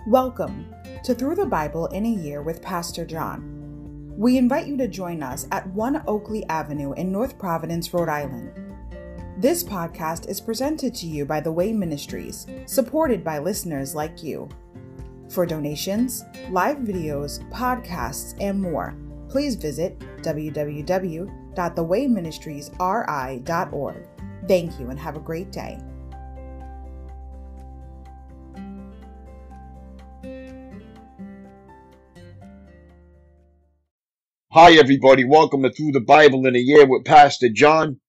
Welcome to Through the Bible in a Year with Pastor John. We invite you to join us at 1 Oakleigh Avenue in North Providence, Rhode Island. This podcast is presented to you by The Way Ministries, supported by listeners like you. For donations, live videos, podcasts, and more, please visit www.thewayministriesri.org. Thank you and have a great day. Hi everybody, welcome to Through the Bible in a Year with Pastor John.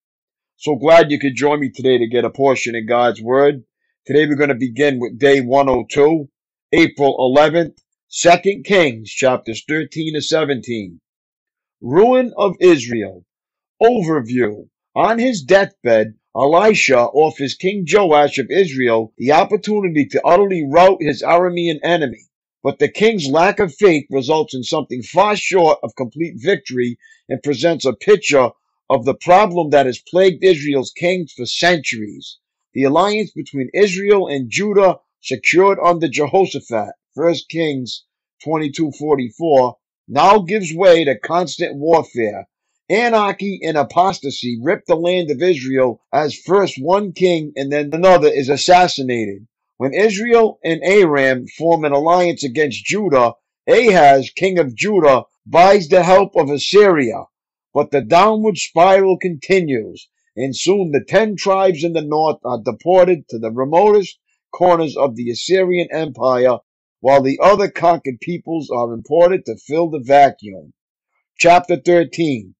So glad you could join me today to get a portion of God's Word. Today we're going to begin with day 102, April 11th, 2 Kings, chapters 13 to 17. Ruin of Israel. Overview. On his deathbed, Elisha offers King Joash of Israel the opportunity to utterly rout his Aramean enemy. But the king's lack of faith results in something far short of complete victory and presents a picture of the problem that has plagued Israel's kings for centuries. The alliance between Israel and Judah, secured under Jehoshaphat, 1 Kings 22:44, now gives way to constant warfare. Anarchy and apostasy rip the land of Israel as first one king and then another is assassinated. When Israel and Aram form an alliance against Judah, Ahaz, king of Judah, buys the help of Assyria. But the downward spiral continues, and soon the 10 tribes in the north are deported to the remotest corners of the Assyrian Empire, while the other conquered peoples are imported to fill the vacuum. Chapter 13,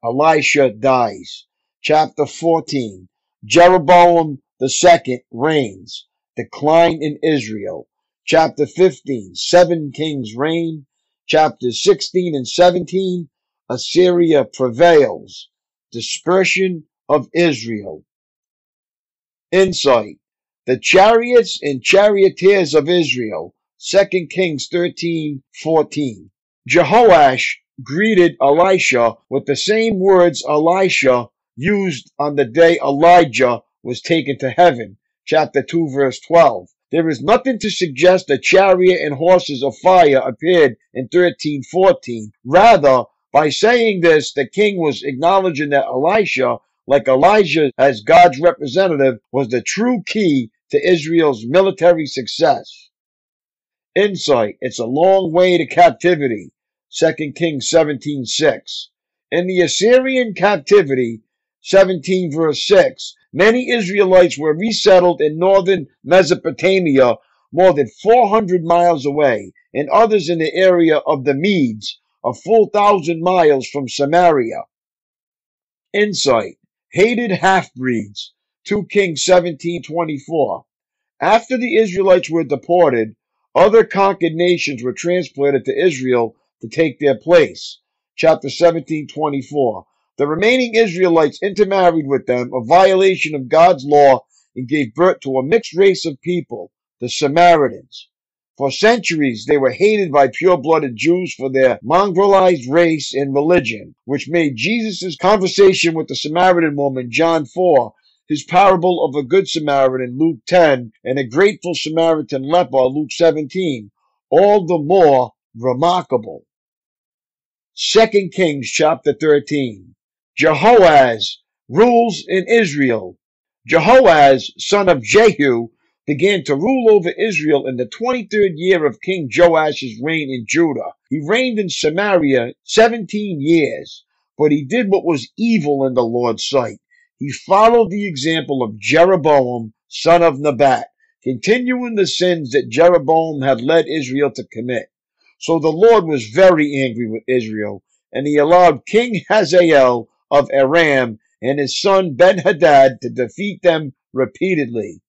Elisha dies. Chapter 14, Jeroboam II reigns. Decline in Israel. Chapter 15, 7 kings reign. Chapters 16 and 17, Assyria prevails. Dispersion of Israel. Insight. The chariots and charioteers of Israel. 2 Kings 13:14. Jehoash greeted Elisha with the same words Elisha used on the day Elijah was taken to heaven. Chapter 2, verse 12. There is nothing to suggest a chariot and horses of fire appeared in 13:14. Rather, by saying this, the king was acknowledging that Elisha, like Elijah as God's representative, was the true key to Israel's military success. Insight. It's a long way to captivity. 2 Kings 17:6. In the Assyrian captivity, 17 verse 6, many Israelites were resettled in northern Mesopotamia more than 400 miles away, and others in the area of the Medes, a full 1,000 miles from Samaria. Insight. Hated half-breeds. 2 Kings 17:24. After the Israelites were deported, other conquered nations were transplanted to Israel to take their place. Chapter 17:24. The remaining Israelites intermarried with them, a violation of God's law, and gave birth to a mixed race of people, the Samaritans. For centuries, they were hated by pure-blooded Jews for their mongrelized race and religion, which made Jesus' conversation with the Samaritan woman, John 4, his parable of a good Samaritan, Luke 10, and a grateful Samaritan leper, Luke 17, all the more remarkable. 2 Kings chapter 13. Jehoaz rules in Israel. Jehoaz, son of Jehu, began to rule over Israel in the 23rd year of King Joash's reign in Judah. He reigned in Samaria 17 years, but he did what was evil in the Lord's sight. He followed the example of Jeroboam, son of Nebat, continuing the sins that Jeroboam had led Israel to commit. So the Lord was very angry with Israel, and he allowed King Hazael of Aram and his son Ben-Hadad to defeat them repeatedly.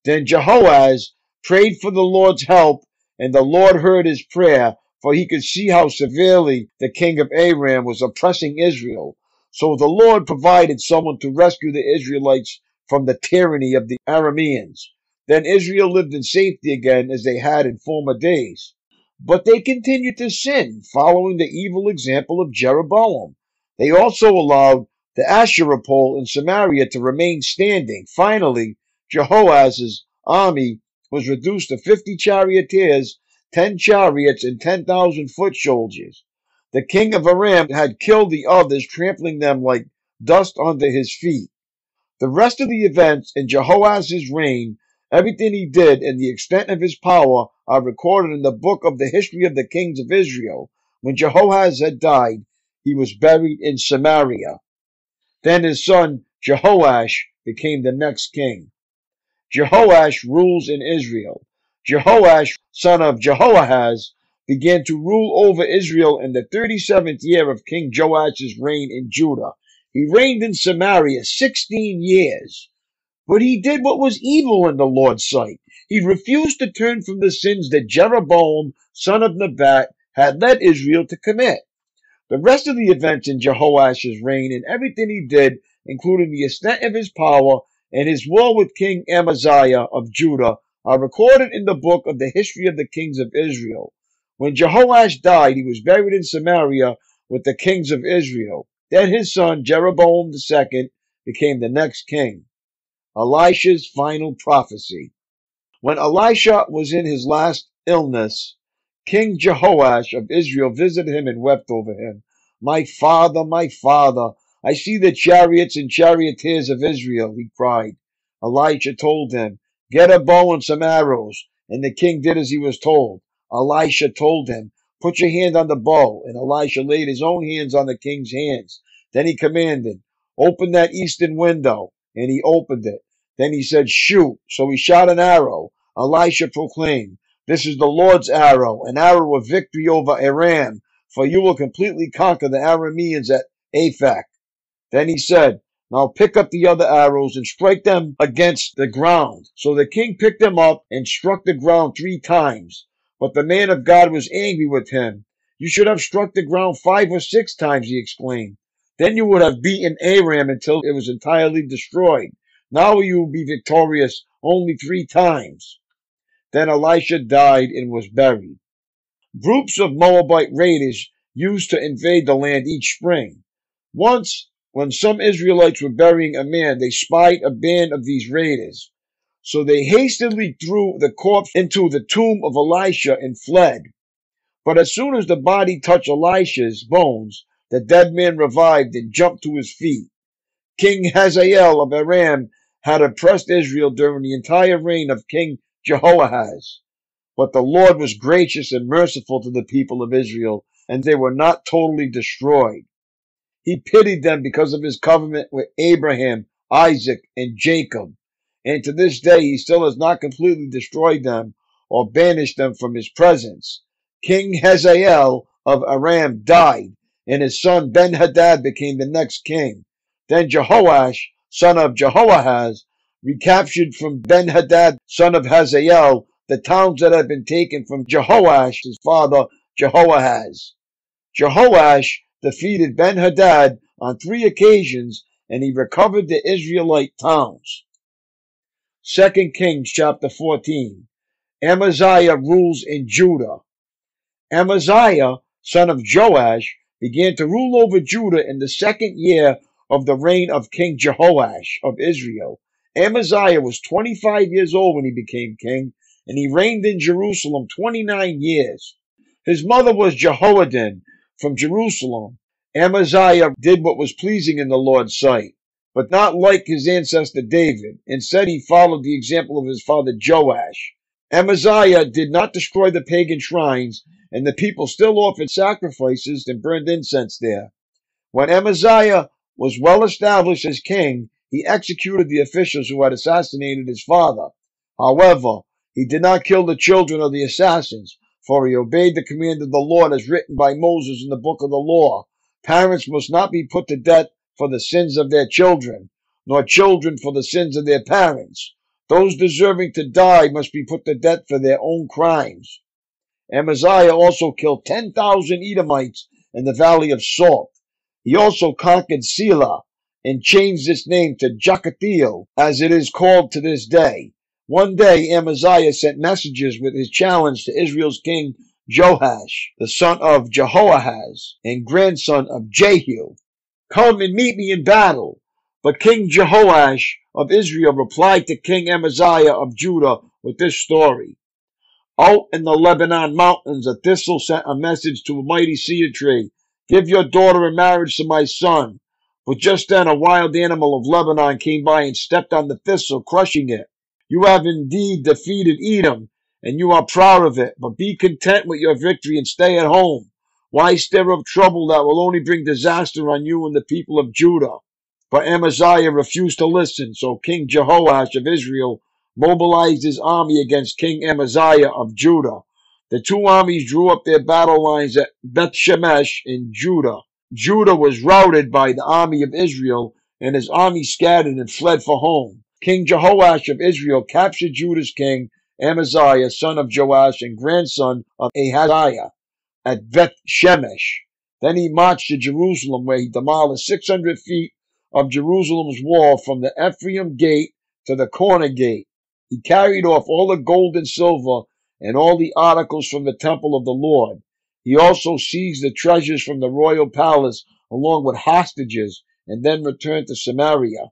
Then Jehoaz prayed for the Lord's help, and the Lord heard his prayer, for he could see how severely the king of Aram was oppressing Israel. So the Lord provided someone to rescue the Israelites from the tyranny of the Arameans. Then Israel lived in safety again as they had in former days. But they continued to sin, following the evil example of Jeroboam. They also allowed the Asherah pole in Samaria to remain standing. Finally, Jehoaz's army was reduced to 50 charioteers 10 chariots, and 10,000 foot soldiers. The king of Aram had killed the others, trampling them like dust under his feet. The rest of the events in Jehoash's reign, everything he did, and the extent of his power are recorded in the book of the history of the kings of Israel. When Jehoash had died, he was buried in Samaria. Then his son Jehoash became the next king. Jehoash rules in Israel. Jehoash, son of Jehoahaz, began to rule over Israel in the 37th year of King Joash's reign in Judah. He reigned in Samaria 16 years. But he did what was evil in the Lord's sight. He refused to turn from the sins that Jeroboam, son of Nebat, had led Israel to commit. The rest of the events in Jehoash's reign and everything he did, including the extent of his power and his war with King Amaziah of Judah, are recorded in the book of the history of the kings of Israel. When Jehoash died, he was buried in Samaria with the kings of Israel. Then his son Jeroboam II became the next king. Elisha's final prophecy. When Elisha was in his last illness, King Jehoash of Israel visited him and wept over him. My father, I see the chariots and charioteers of Israel, he cried. Elisha told him, get a bow and some arrows. And the king did as he was told. Elisha told him, put your hand on the bow. And Elisha laid his own hands on the king's hands. Then he commanded, open that eastern window. And he opened it. Then he said, shoot. So he shot an arrow. Elisha proclaimed, this is the Lord's arrow, an arrow of victory over Aram, for you will completely conquer the Arameans at Aphek. Then he said, now pick up the other arrows and strike them against the ground. So the king picked them up and struck the ground 3 times. But the man of God was angry with him. You should have struck the ground 5 or 6 times, he exclaimed. Then you would have beaten Aram until it was entirely destroyed. Now you will be victorious only 3 times. Then Elisha died and was buried. Groups of Moabite raiders used to invade the land each spring. Once, when some Israelites were burying a man, they spied a band of these raiders. So they hastily threw the corpse into the tomb of Elisha and fled. But as soon as the body touched Elisha's bones, the dead man revived and jumped to his feet. King Hazael of Aram had oppressed Israel during the entire reign of King Jehoahaz. But the Lord was gracious and merciful to the people of Israel, and they were not totally destroyed. He pitied them because of his covenant with Abraham, Isaac, and Jacob. And to this day, he still has not completely destroyed them or banished them from his presence. King Hazael of Aram died, and his son Ben-Hadad became the next king. Then Jehoash, son of Jehoahaz, recaptured from Ben-Hadad, son of Hazael, the towns that had been taken from Jehoash, his father, Jehoahaz. Jehoash defeated Ben-Hadad on 3 occasions, and he recovered the Israelite towns. 2 Kings chapter 14. Amaziah rules in Judah. Amaziah, son of Joash, began to rule over Judah in the 2nd year of the reign of King Jehoash of Israel. Amaziah was 25 years old when he became king, and he reigned in Jerusalem 29 years. His mother was Jehoaddin from Jerusalem. Amaziah did what was pleasing in the Lord's sight, but not like his ancestor David. Instead, he followed the example of his father Joash. Amaziah did not destroy the pagan shrines, and the people still offered sacrifices and burned incense there. When Amaziah was well established as king, he executed the officials who had assassinated his father. However, he did not kill the children of the assassins, for he obeyed the command of the Lord as written by Moses in the book of the law. Parents must not be put to death for the sins of their children, nor children for the sins of their parents. Those deserving to die must be put to death for their own crimes. Amaziah also killed 10,000 Edomites in the valley of Salt. He also conquered Selah and changed its name to Joktheel, as it is called to this day. One day Amaziah sent messengers with his challenge to Israel's king Joash, the son of Jehoahaz and grandson of Jehu. Come and meet me in battle. But King Jehoash of Israel replied to King Amaziah of Judah with this story. Out in the Lebanon mountains, a thistle sent a message to a mighty cedar tree. Give your daughter in marriage to my son. But just then a wild animal of Lebanon came by and stepped on the thistle, crushing it. You have indeed defeated Edom, and you are proud of it, but be content with your victory and stay at home. Why stir up trouble that will only bring disaster on you and the people of Judah? But Amaziah refused to listen, so King Jehoash of Israel mobilized his army against King Amaziah of Judah. The two armies drew up their battle lines at Beth Shemesh in Judah. Judah was routed by the army of Israel, and his army scattered and fled for home. King Jehoash of Israel captured Judah's king Amaziah, son of Joash and grandson of Ahaziah, at Beth Shemesh. Then he marched to Jerusalem, where he demolished 600 feet of Jerusalem's wall from the Ephraim gate to the corner gate. He carried off all the gold and silver and all the articles from the temple of the Lord. He also seized the treasures from the royal palace along with hostages and then returned to Samaria.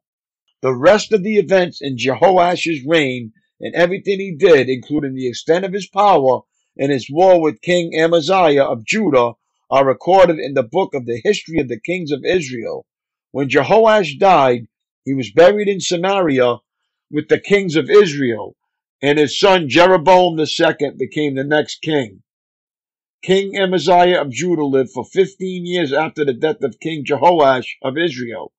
The rest of the events in Jehoash's reign and everything he did, including the extent of his power and his war with King Amaziah of Judah, are recorded in the book of the history of the kings of Israel. When Jehoash died, he was buried in Samaria with the kings of Israel, and his son Jeroboam II became the next king. King Amaziah of Judah lived for 15 years after the death of King Jehoash of Israel.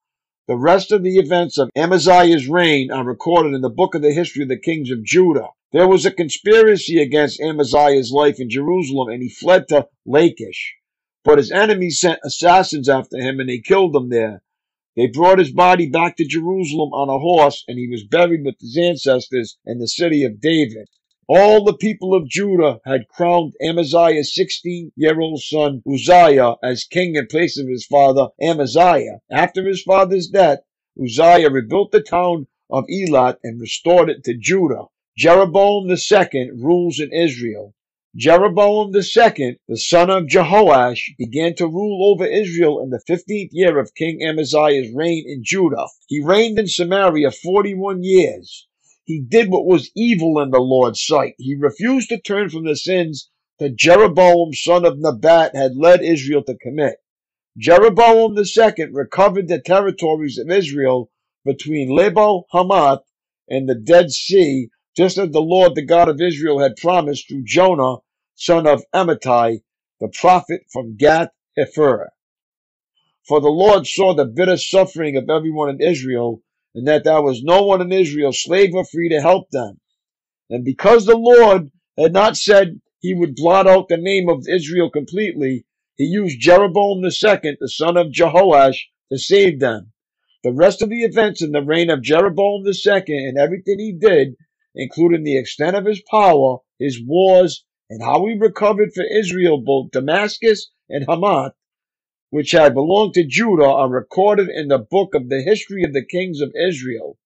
The rest of the events of Amaziah's reign are recorded in the book of the history of the kings of Judah. There was a conspiracy against Amaziah's life in Jerusalem, and he fled to Lachish. But his enemies sent assassins after him, and they killed him there. They brought his body back to Jerusalem on a horse, and he was buried with his ancestors in the city of David. All the people of Judah had crowned Amaziah's 16-year-old son Uzziah as king in place of his father Amaziah. After his father's death, Uzziah rebuilt the town of Elat and restored it to Judah. Jeroboam II rules in Israel. Jeroboam II, the son of Jehoash, began to rule over Israel in the 15th year of King Amaziah's reign in Judah. He reigned in Samaria 41 years. He did what was evil in the Lord's sight. He refused to turn from the sins that Jeroboam, son of Nebat, had led Israel to commit. Jeroboam II recovered the territories of Israel between Lebo Hamath and the Dead Sea, just as the Lord, the God of Israel, had promised through Jonah, son of Amittai, the prophet from Gath Hepher. For the Lord saw the bitter suffering of everyone in Israel, and that there was no one in Israel, slave or free, to help them. And because the Lord had not said he would blot out the name of Israel completely, he used Jeroboam II, the son of Jehoash, to save them. The rest of the events in the reign of Jeroboam II and everything he did, including the extent of his power, his wars, and how he recovered for Israel both Damascus and Hamath, which had belonged to Judah, are recorded in the book of the history of the kings of Israel.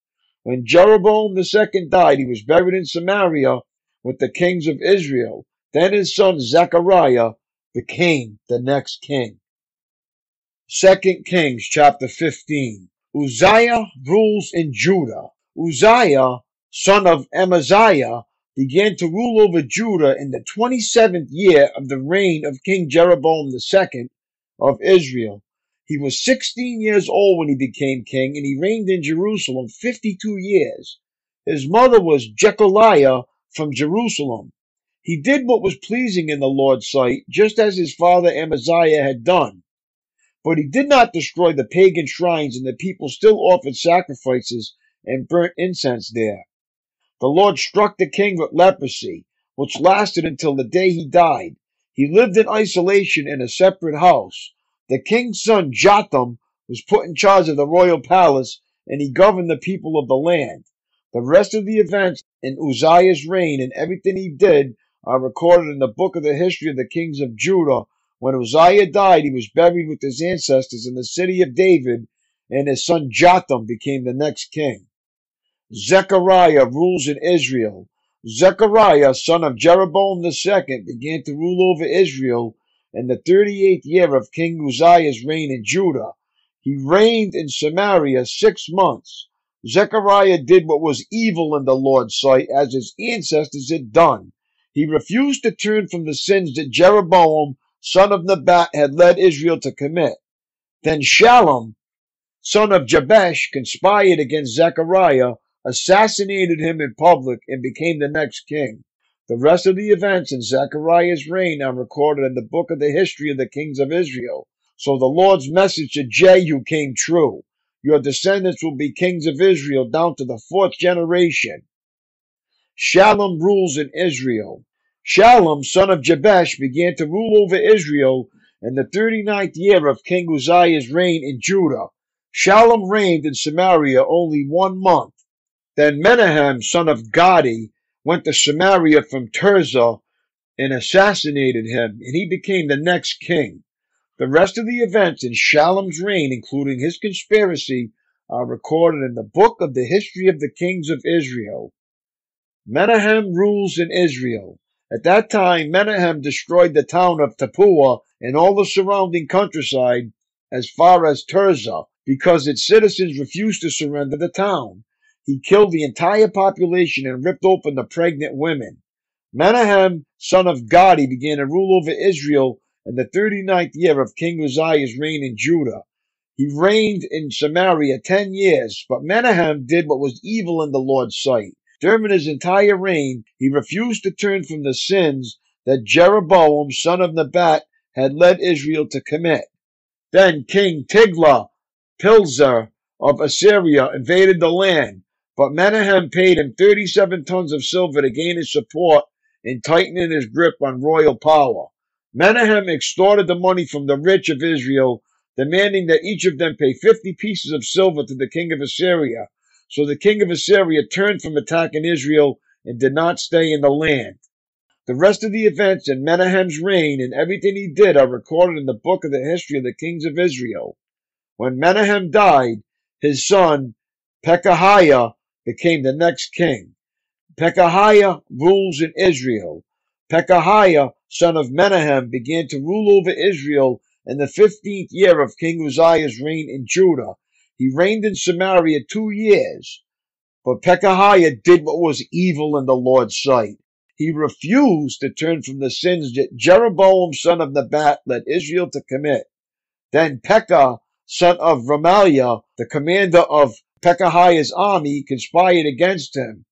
When Jeroboam II died, he was buried in Samaria with the kings of Israel. Then his son Zechariah became the next king. 2 Kings chapter 15. Uzziah rules in Judah. Uzziah, son of Amaziah, began to rule over Judah in the 27th year of the reign of King Jeroboam II of Israel. He was 16 years old when he became king, and he reigned in Jerusalem 52 years. His mother was Jecholiah from Jerusalem. He did what was pleasing in the Lord's sight, just as his father Amaziah had done. But he did not destroy the pagan shrines, and the people still offered sacrifices and burnt incense there. The Lord struck the king with leprosy, which lasted until the day he died. He lived in isolation in a separate house. The king's son Jotham was put in charge of the royal palace, and he governed the people of the land. The rest of the events in Uzziah's reign and everything he did are recorded in the book of the history of the kings of Judah. When Uzziah died, he was buried with his ancestors in the city of David, and his son Jotham became the next king. Zechariah rules in Israel. Zechariah, son of Jeroboam II, began to rule over Israel in the 38th year of King Uzziah's reign in Judah. He reigned in Samaria 6 months. Zechariah did what was evil in the Lord's sight, as his ancestors had done. He refused to turn from the sins that Jeroboam, son of Nebat, had led Israel to commit. Then Shallum, son of Jabesh, conspired against Zechariah, assassinated him in public, and became the next king. The rest of the events in Zechariah's reign are recorded in the book of the history of the kings of Israel. So the Lord's message to Jehu came true. Your descendants will be kings of Israel down to the 4th generation. Shallum rules in Israel. Shallum, son of Jabesh, began to rule over Israel in the 39th year of King Uzziah's reign in Judah. Shallum reigned in Samaria only 1 month. Then Menahem, son of Gadi, went to Samaria from Tirzah and assassinated him, and he became the next king. The rest of the events in Shallum's reign, including his conspiracy, are recorded in the book of the history of the kings of Israel. Menahem rules in Israel. At that time, Menahem destroyed the town of Tappuah and all the surrounding countryside as far as Tirzah, because its citizens refused to surrender the town. He killed the entire population and ripped open the pregnant women. Menahem, son of Gadi, began to rule over Israel in the 39th year of King Uzziah's reign in Judah. He reigned in Samaria 10 years, but Menahem did what was evil in the Lord's sight. During his entire reign, he refused to turn from the sins that Jeroboam, son of Nebat, had led Israel to commit. Then King Tiglath-Pileser of Assyria invaded the land, but Menahem paid him 37 tons of silver to gain his support and tighten his grip on royal power. Menahem extorted the money from the rich of Israel, demanding that each of them pay 50 pieces of silver to the king of Assyria. So the king of Assyria turned from attacking Israel and did not stay in the land. The rest of the events in Menahem's reign and everything he did are recorded in the book of the history of the kings of Israel. When Menahem died, his son Pekahiah became the next king. Pekahiah rules in Israel. Pekahiah, son of Menahem, began to rule over Israel in the 15th year of King Uzziah's reign in Judah. He reigned in Samaria 2 years, but Pekahiah did what was evil in the Lord's sight. He refused to turn from the sins that Jeroboam, son of Nebat, led Israel to commit. Then Pekah, son of Remaliah, the commander of Pekahiah's army, conspired against him.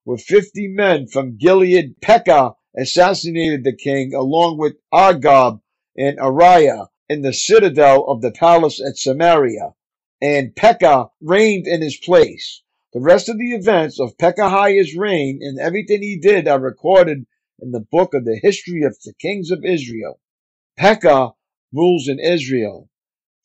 With 50 men from Gilead, Pekah assassinated the king along with Argob and Ariah in the citadel of the palace at Samaria, and Pekah reigned in his place. The rest of the events of Pekahiah's reign and everything he did are recorded in the book of the history of the kings of Israel. Pekah rules in Israel.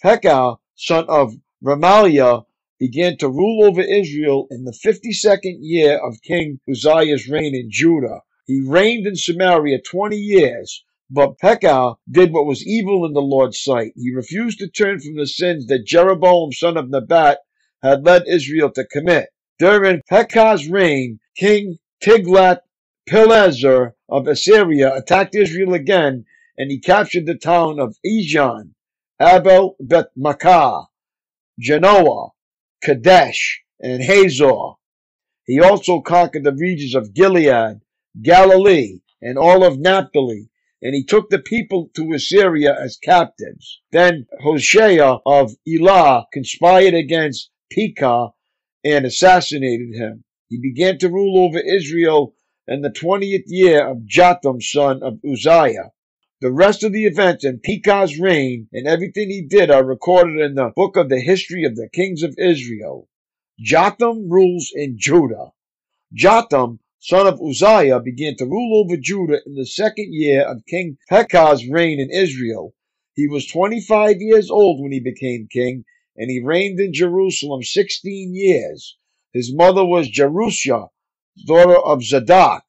Pekah, son of Remaliah, began to rule over Israel in the 52nd year of King Uzziah's reign in Judah. He reigned in Samaria 20 years, but Pekah did what was evil in the Lord's sight. He refused to turn from the sins that Jeroboam, son of Nebat, had led Israel to commit. During Pekah's reign, King Tiglath-Pileser of Assyria attacked Israel again, and he captured the town of Ijon, Abel-Beth-Makkah, Genoa, Kadesh, and Hazor. He also conquered the regions of Gilead, Galilee, and all of Naphtali, and he took the people to Assyria as captives. Then Hoshea of Elah conspired against Pekah and assassinated him. He began to rule over Israel in the 20th year of Jotham, son of Uzziah. The rest of the events in Pekah's reign and everything he did are recorded in the book of the history of the kings of Israel. Jotham rules in Judah. Jotham, son of Uzziah, began to rule over Judah in the 2nd year of King Pekah's reign in Israel. He was 25 years old when he became king, and he reigned in Jerusalem 16 years. His mother was Jerusha, daughter of Zadok.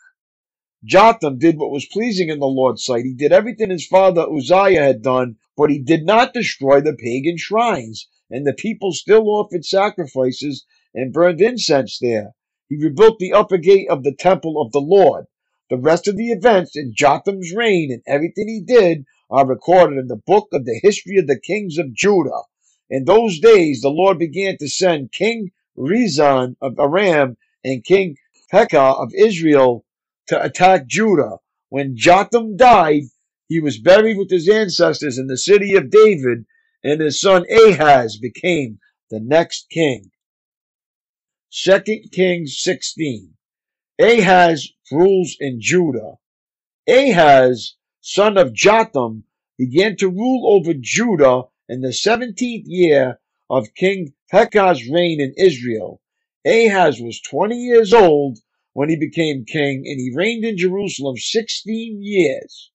Jotham did what was pleasing in the Lord's sight. He did everything his father Uzziah had done, but he did not destroy the pagan shrines, and the people still offered sacrifices and burned incense there. He rebuilt the upper gate of the temple of the Lord. The rest of the events in Jotham's reign and everything he did are recorded in the book of the history of the kings of Judah. In those days, the Lord began to send King Rezon of Aram and King Pekah of Israel to attack Judah. When Jotham died, he was buried with his ancestors in the city of David, and his son Ahaz became the next king. 2 Kings 16. Ahaz rules in Judah. Ahaz, son of Jotham, began to rule over Judah in the 17th year of King Pekah's reign in Israel. Ahaz was 20 years old when he became king, and he reigned in Jerusalem 16 years.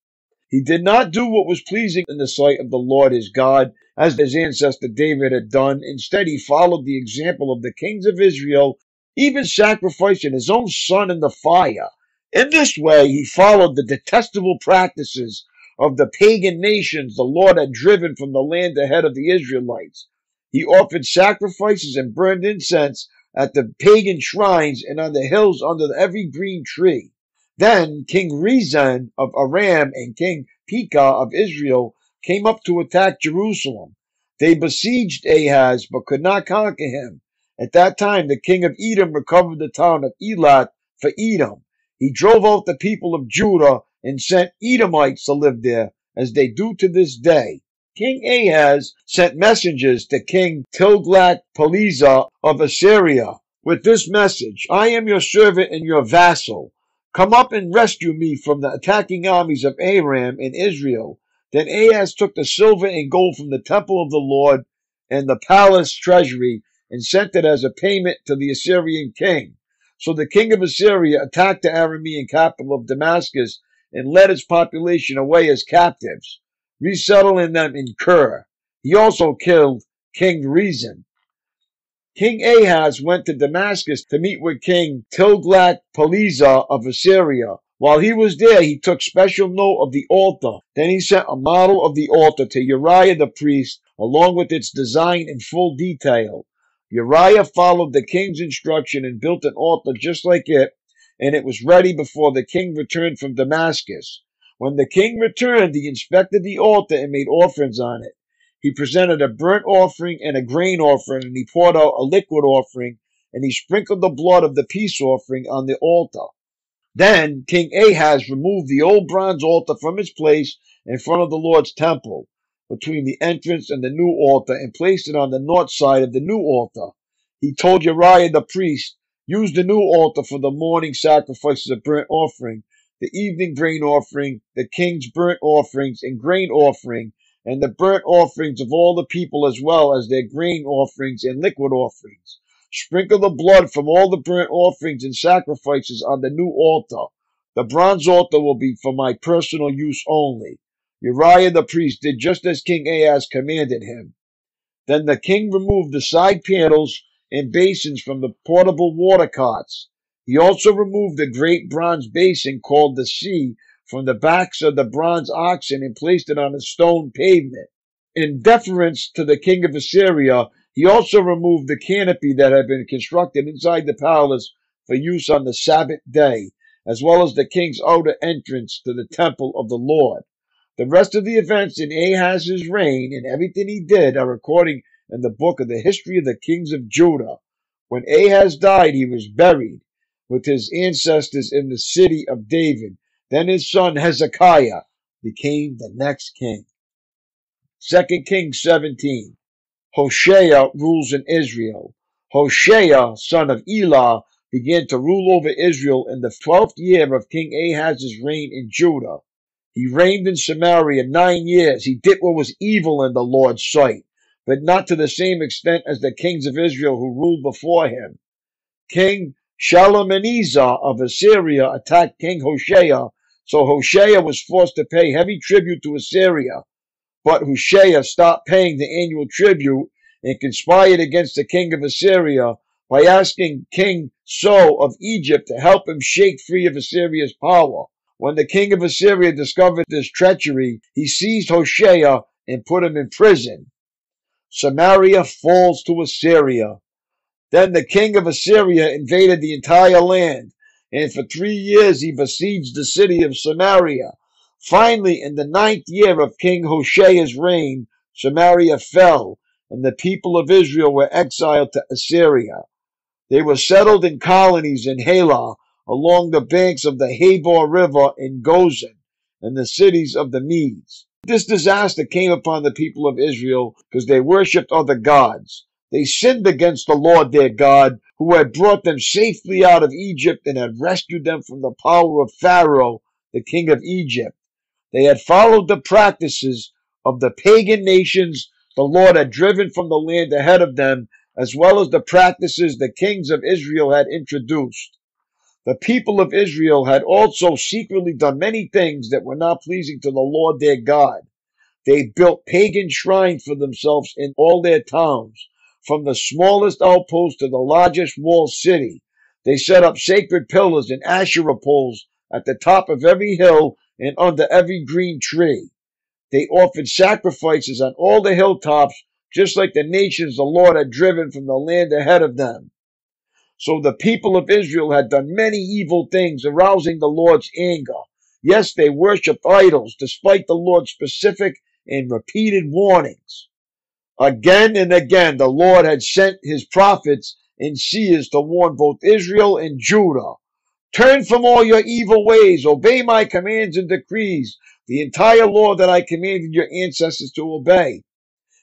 He did not do what was pleasing in the sight of the Lord his God, as his ancestor David had done. Instead, he followed the example of the kings of Israel, even sacrificing his own son in the fire. In this way, he followed the detestable practices of the pagan nations the Lord had driven from the land ahead of the Israelites. He offered sacrifices and burned incense at the pagan shrines and on the hills under every green tree. Then King Rezin of Aram and King Pekah of Israel came up to attack Jerusalem. They besieged Ahaz but could not conquer him. At that time, the king of Edom recovered the town of Elat for Edom. He drove out the people of Judah and sent Edomites to live there, as they do to this day. King Ahaz sent messengers to King Tiglath-Pileser of Assyria with this message: I am your servant and your vassal. Come up and rescue me from the attacking armies of Aram and Israel. Then Ahaz took the silver and gold from the temple of the Lord and the palace treasury and sent it as a payment to the Assyrian king. So the king of Assyria attacked the Aramean capital of Damascus and led its population away as captives, resettling them in Kir. He also killed King Rezin. King Ahaz went to Damascus to meet with King Tiglath-Pileser of Assyria. While he was there, he took special note of the altar. Then he sent a model of the altar to Uriah the priest, along with its design in full detail. Uriah followed the king's instruction and built an altar just like it, and it was ready before the king returned from Damascus. When the king returned, he inspected the altar and made offerings on it. He presented a burnt offering and a grain offering, and he poured out a liquid offering, and he sprinkled the blood of the peace offering on the altar. Then King Ahaz removed the old bronze altar from its place in front of the Lord's temple, between the entrance and the new altar, and placed it on the north side of the new altar. He told Uriah the priest, use the new altar for the morning sacrifices of burnt offering, the evening grain offering, the king's burnt offerings and grain offering, and the burnt offerings of all the people, as well as their grain offerings and liquid offerings. Sprinkle the blood from all the burnt offerings and sacrifices on the new altar. The bronze altar will be for my personal use only. Uriah the priest did just as King Ahaz commanded him. Then the king removed the side panels and basins from the portable water carts. He also removed the great bronze basin called the sea from the backs of the bronze oxen and placed it on a stone pavement. In deference to the king of Assyria, he also removed the canopy that had been constructed inside the palace for use on the Sabbath day, as well as the king's outer entrance to the temple of the Lord. The rest of the events in Ahaz's reign and everything he did are recorded in the book of the history of the kings of Judah. When Ahaz died, he was buried with his ancestors in the city of David. Then his son Hezekiah became the next king. 2 Kings 17. Hoshea rules in Israel. Hoshea, son of Elah, began to rule over Israel in the 12th year of King Ahaz's reign in Judah. He reigned in Samaria 9 years. He did what was evil in the Lord's sight, but not to the same extent as the kings of Israel who ruled before him. King Shalmaneser of Assyria attacked King Hoshea, so Hoshea was forced to pay heavy tribute to Assyria. But Hoshea stopped paying the annual tribute and conspired against the king of Assyria by asking King So of Egypt to help him shake free of Assyria's power. When the king of Assyria discovered this treachery, he seized Hoshea and put him in prison. Samaria falls to Assyria. Then the king of Assyria invaded the entire land, and for 3 years he besieged the city of Samaria. Finally, in the 9th year of King Hoshea's reign, Samaria fell, and the people of Israel were exiled to Assyria. They were settled in colonies in Halah, along the banks of the Habor River in Gozan and the cities of the Medes. This disaster came upon the people of Israel because they worshipped other gods. They sinned against the Lord their God, who had brought them safely out of Egypt and had rescued them from the power of Pharaoh, the king of Egypt. They had followed the practices of the pagan nations the Lord had driven from the land ahead of them, as well as the practices the kings of Israel had introduced. The people of Israel had also secretly done many things that were not pleasing to the Lord their God. They built pagan shrines for themselves in all their towns, from the smallest outpost to the largest walled city. They set up sacred pillars and Asherah poles at the top of every hill and under every green tree. They offered sacrifices on all the hilltops, just like the nations the Lord had driven from the land ahead of them. So the people of Israel had done many evil things, arousing the Lord's anger. Yes, they worshipped idols, despite the Lord's specific and repeated warnings. Again and again, the Lord had sent his prophets and seers to warn both Israel and Judah. Turn from all your evil ways, obey my commands and decrees, the entire law that I commanded your ancestors to obey,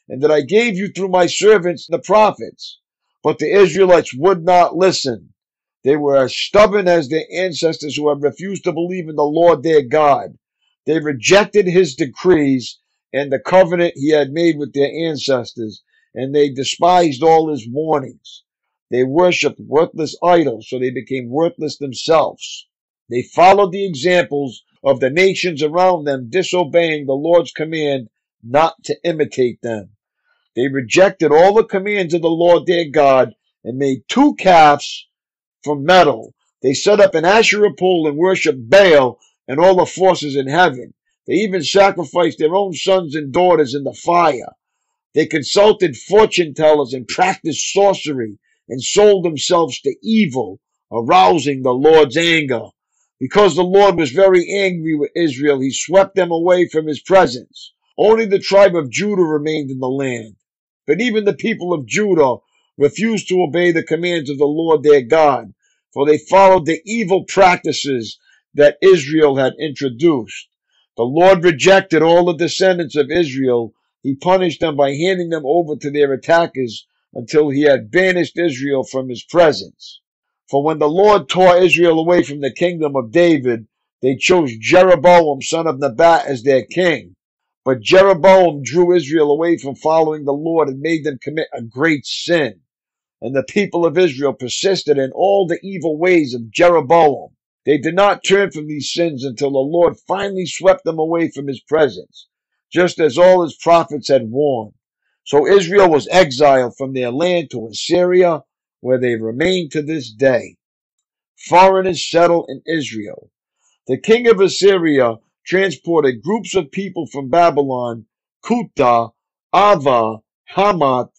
and that I gave you through my servants, the prophets. But the Israelites would not listen. They were as stubborn as their ancestors who had refused to believe in the Lord their God. They rejected his decrees and the covenant he had made with their ancestors, and they despised all his warnings. They worshipped worthless idols, so they became worthless themselves. They followed the examples of the nations around them, disobeying the Lord's command not to imitate them. They rejected all the commands of the Lord their God and made 2 calves from metal. They set up an Asherah pole and worshipped Baal and all the forces in heaven. They even sacrificed their own sons and daughters in the fire. They consulted fortune tellers and practiced sorcery and sold themselves to evil, arousing the Lord's anger. Because the Lord was very angry with Israel, he swept them away from his presence. Only the tribe of Judah remained in the land. But even the people of Judah refused to obey the commands of the Lord their God, for they followed the evil practices that Israel had introduced. The Lord rejected all the descendants of Israel. He punished them by handing them over to their attackers until he had banished Israel from his presence. For when the Lord tore Israel away from the kingdom of David, they chose Jeroboam, son of Nebat, as their king. But Jeroboam drew Israel away from following the Lord and made them commit a great sin. And the people of Israel persisted in all the evil ways of Jeroboam. They did not turn from these sins until the Lord finally swept them away from his presence, just as all his prophets had warned. So Israel was exiled from their land to Assyria, where they remain to this day. Foreigners settle in Israel. The king of Assyria transported groups of people from Babylon, Cuthah, Ava, Hamath,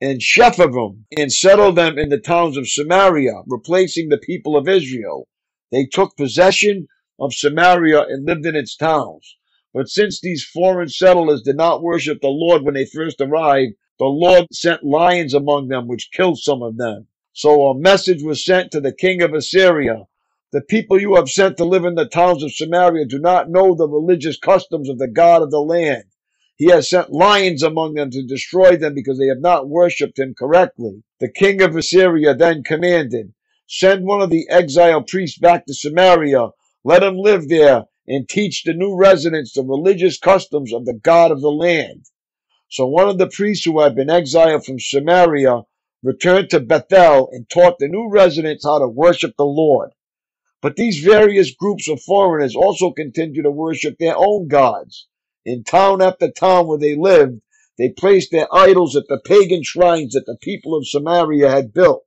and Shepharim, and settled them in the towns of Samaria, replacing the people of Israel. They took possession of Samaria and lived in its towns. But since these foreign settlers did not worship the Lord when they first arrived, the Lord sent lions among them, which killed some of them. So a message was sent to the king of Assyria. The people you have sent to live in the towns of Samaria do not know the religious customs of the God of the land. He has sent lions among them to destroy them because they have not worshipped him correctly. The king of Assyria then commanded, send one of the exiled priests back to Samaria. Let him live there and teach the new residents the religious customs of the God of the land. So one of the priests who had been exiled from Samaria returned to Bethel and taught the new residents how to worship the Lord. But these various groups of foreigners also continued to worship their own gods. In town after town where they lived, they placed their idols at the pagan shrines that the people of Samaria had built.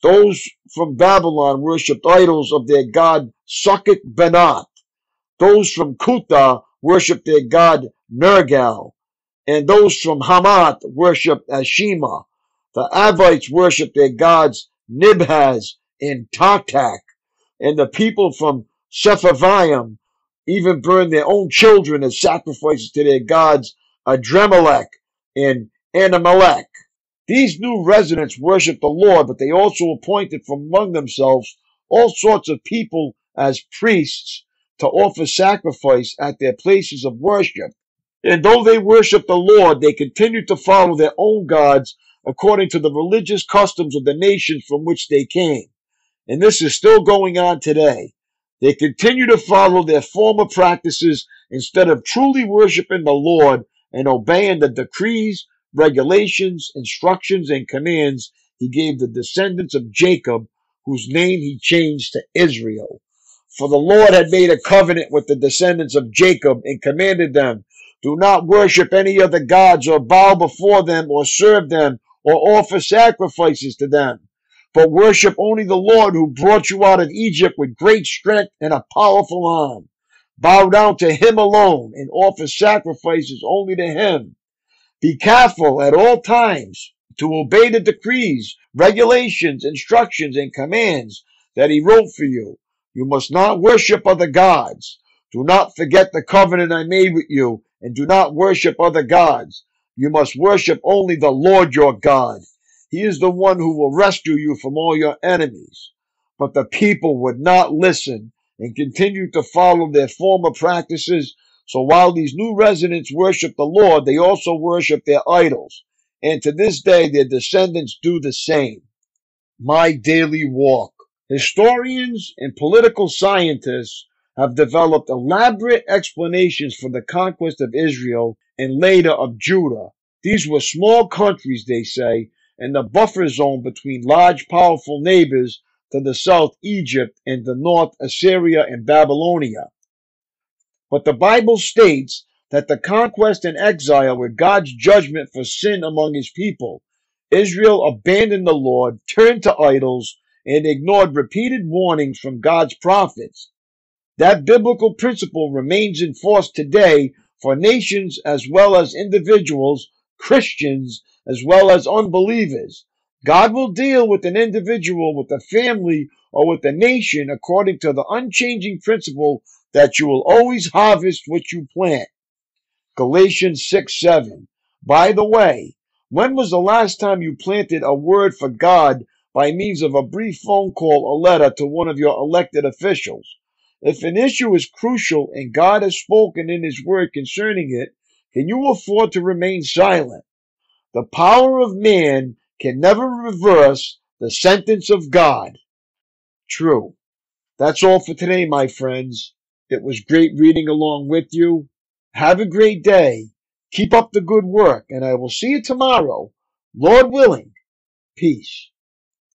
Those from Babylon worshipped idols of their god Sukkot-Benoth. Those from Cuthah worshipped their god Nergal. And those from Hamath worshipped Ashima. The Avites worshipped their gods Nibhaz and Tartak. And the people from Sepharvaim even burned their own children as sacrifices to their gods Adremelech and Anamelech. These new residents worshipped the Lord, but they also appointed from among themselves all sorts of people as priests to offer sacrifice at their places of worship. And though they worship the Lord, they continue to follow their own gods according to the religious customs of the nations from which they came. And this is still going on today. They continue to follow their former practices instead of truly worshiping the Lord and obeying the decrees, regulations, instructions, and commands he gave the descendants of Jacob, whose name he changed to Israel. For the Lord had made a covenant with the descendants of Jacob and commanded them, do not worship any other gods or bow before them or serve them or offer sacrifices to them, but worship only the Lord who brought you out of Egypt with great strength and a powerful arm. Bow down to him alone and offer sacrifices only to him. Be careful at all times to obey the decrees, regulations, instructions, and commands that he wrote for you. You must not worship other gods. Do not forget the covenant I made with you, and do not worship other gods. You must worship only the Lord your God. He is the one who will rescue you from all your enemies. But the people would not listen and continued to follow their former practices. So while these new residents worship the Lord, they also worship their idols. And to this day, their descendants do the same. My daily walk. Historians and political scientists have developed elaborate explanations for the conquest of Israel and later of Judah. These were small countries, they say, in the buffer zone between large, powerful neighbors to the south, Egypt, and the north, Assyria and Babylonia. But the Bible states that the conquest and exile were God's judgment for sin among his people. Israel abandoned the Lord, turned to idols, and ignored repeated warnings from God's prophets. That biblical principle remains in force today for nations as well as individuals, Christians as well as unbelievers. God will deal with an individual, with a family, or with a nation according to the unchanging principle that you will always harvest what you plant. Galatians 6:7. By the way, when was the last time you planted a word for God by means of a brief phone call or letter to one of your elected officials? If an issue is crucial and God has spoken in his word concerning it, can you afford to remain silent? The power of man can never reverse the sentence of God. True. That's all for today, my friends. It was great reading along with you. Have a great day. Keep up the good work, and I will see you tomorrow. Lord willing. Peace.